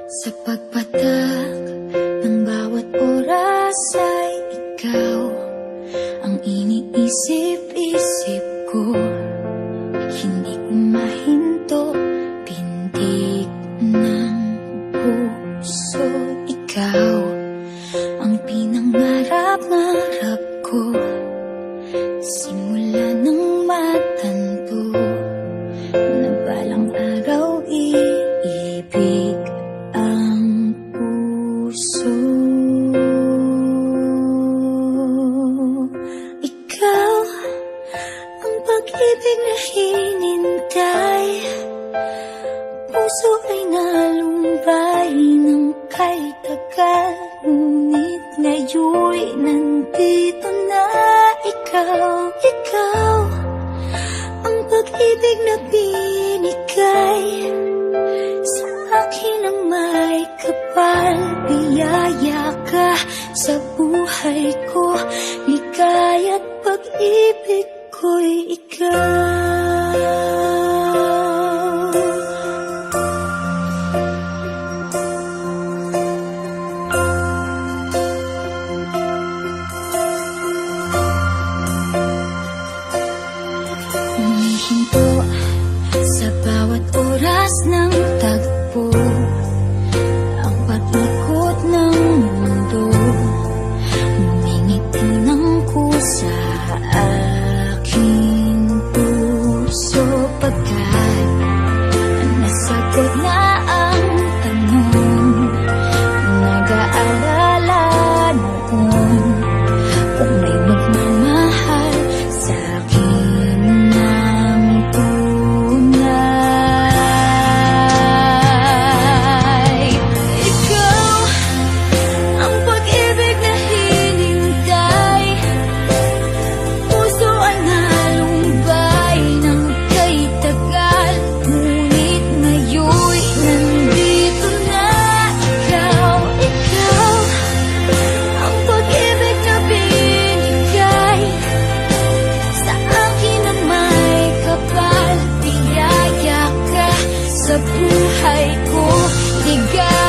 Sa pagpatak ng bawat oras ay ikaw ang iniisip-isip ko. Hindi ko mahinto, pintig ng puso. Ikaw ang pinangarap-ngarap ko, simula ng matanto na balang araw iibig ang puso. Ikaw ang pag-ibig na hinintay, puso ay nalumbay ng kay tagal, ngunit ngayon'y nandito na ikaw. Ikaw ang pag-ibig na binigay sa akin ang may kapal. Biyaya ka sa buhay ko, ligaya't pag-ibig ko'y ikaw. Humihinto sa bawat oras ng tagpo, ang pag-ikot ng mundo, ngumingiti ng kusa aking puso. Pagkat nasagot na ang tanong, nag-aalala noon kung may magmamahal sa akin ng tunay. Ikaw ang pag-ibig na hinintay, puso ay nalumbay ng kay tagal, ngunit ngayon'y nandito na ikaw. Ikaw ang pag-ibig na binigay sa akin ang may kapal. Biyaya ka sa buhay ko, ligaya't